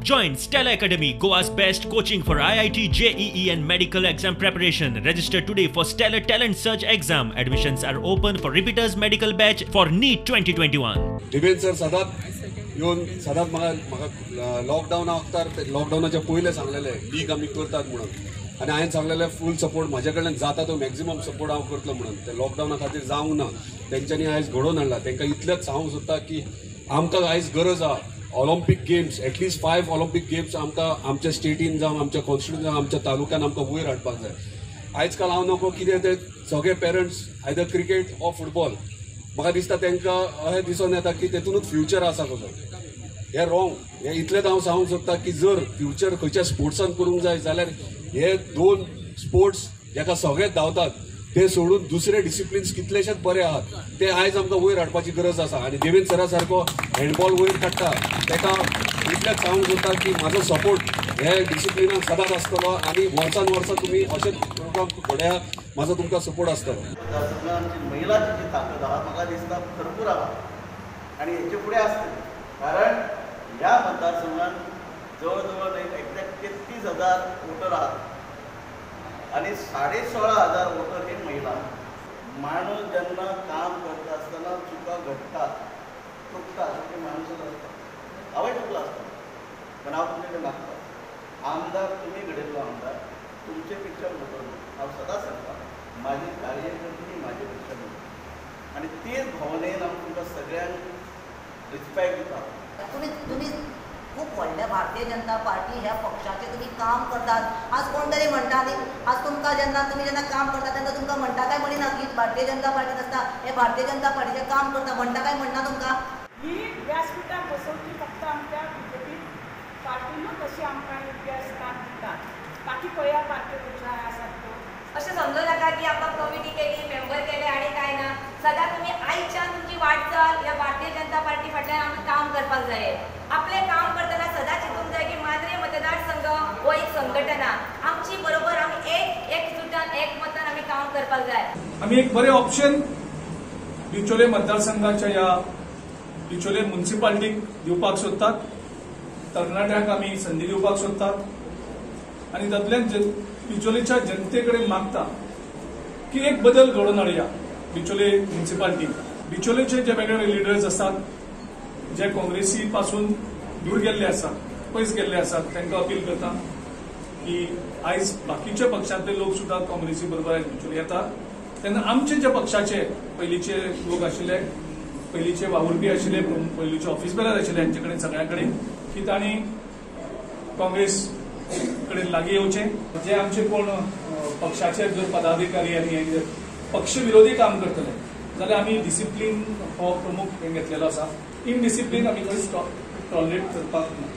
Join Stella Academy, Goa's best coaching for IIT, JEE and medical exam preparation. Register today for Stellar Talent Search exam. Admissions are open for repeaters medical batch for NEET 2021. दिवेन sir सदांच येवन सदांच म्हाका लॉकडावनाच्या पयले सांगलेले league आमी करतात म्हणून आनी हांवें सांगलेले फूल सपोर्ट म्हाजे कडल्यान जाता तो मॅक्झिमम सपोर्ट हांव करतलो म्हणून. ते लॉकडावना खातीर जावंक ना, तेंच्यांनी आयज घडोवन हाडला. तांकां इतलेंच सांगूंक सोदता की आमकां आयज गरज आहा Olympic games, at least 5 Olympic games आमकां आमच्या स्टेटीन जावं आमच्या कॉन्स्टिट्युशन जावं आमच्या तालुक्यान आमकां वयर हाडपाक जाय. आयज काल हांव नको कितें ते सगळे parents either cricket or football म्हाका दिसता तांकां अशें दिसून येता की तेतूनच फ्युचर आसा कसो. हें रॉंग. हें इतलेंच हांव सांगूंक सोदता की जर फ्युचर खंयच्या स्पोर्ट्सान करूंक जाय जाल्यार हे 2 स्पोर्ट्स जेका सगळे धांवतात ते सोडून दुसरे डिसिप्लिन्स कितलेशेच बरे आहात ते आयज आमकां वयर हाडपाची गरज आसा. आनी देवेंद्र सरा सारको हँडबॉल वयर काडटा ताका इतलेंच सांगूंक सोदता की म्हाजो सपोर्ट हे डिसिप्लिनान सदांच आसतलो आनी वर्सान वर्सा तुमी अशेंच प्रोग्राम घडया, म्हाजो तुमकां सपोर्ट आसतलो. महिलांची जी ताकद आहा म्हाका दिसता भरपूर आहा आनी हेचे फुडें आसतली. कारण ह्या मतदारसंघात जवळ जवळ एक्झॅक्ट 33,000 वोटर आहात आणि 16,500 वोटर हे महिला. माणूस जेन्ना काम करता आसतना चुका घडटात चुकता ते माणूसच आसता. हांवूय चुकलो आसता पण हांव तुमचे कडेन लागता. आमदार तुमी घडयल्लो आमदार तुमचे पेक्षा मोठो हांव सदांच सांगता म्हाजी कार्यकर्ती म्हाजे पेक्षा मोठी आनी तेच भावनेन हांव तुमकां सगळ्यांक रिस्पेक्ट दिता. तुम्ही खूप व्हडल्या भारतीय जनता पार्टी ह्या पक्षाचे तुम्ही काम करतात. आज कोण तरी म्हणटा न्ही, आज तुमकां जेन्ना तुमी जेन्ना काम करता तेन्ना तुमकां म्हणटा काय म्हणिना की भारतीय जनता पार्टीत आसता हे भारतीय जनता पार्टीचे काम करता म्हणटा काय म्हणना तुमकां. ही व्यासपीठार बसोवची फक्त आमच्या बीजेपी पार्टीनूच अशी आमकां योग्य स्थान दितात. बाकी खंय पार्टी खंयच्या आसात त्यो अशें समजू नाका की आमकां कमिटी केली मेंबर केले आनी काय ना. सदां तुमी आयच्यान तुमची वाटचाल ह्या भारतीय जनता पार्टी फाटल्यान आमकां काम करपाक जाय. आपलें काम करतना सदां चिंतूंक जाय की मांद्रे मतदारसंघ हो एक संघटना आमची बरोबर आमी एकजुटान एकमतान आमी काम करपाक जाय. आमी एक बरें ऑप्शन बिचोले मतदारसंघाच्या ह्या बिचोले म्युनिसिपालिटीक दिवपाक सोदतात. तरणाट्यांक आमी संदी दिवपाक सोदतात आनी तातूंतल्यान बिचोलेच्या जनते कडेन मागता की एक बदल घडोवन हाडया बिचोले म्युनिसिपालिटीक. बिचोलेचे जे वेगळे लिडर्स आसात जे काँग्रेसी पासून दूर गेल्ले आसात, पयस गेल्ले आसात, तांकां अपील करता की आयज बाकीच्या पक्षांतले लोक सुद्दां काँग्रेसी बरोबर आयज बिचोले येतात. तेन्ना आमचे जे पक्षाचे पयलींचे लोक आशिल्ले, पयलींचे वावुरपी आशिल्ले, पयलींचे ऑफिस बेरर आशिल्ले हांचे कडेन सगळ्यां कडेन की तांणी काँग्रेस कडेन लागीं येवचें. जे आमचे कोण पक्षाचे जर पदाधिकारी आनी पक्ष विरोधी काम करतले जाल्यार आमी डिसिप्लीन हो प्रमुख घेतलेलो आसा. इनडिसिप्लीन आमी खंयच टॉलरेट करपाक ना.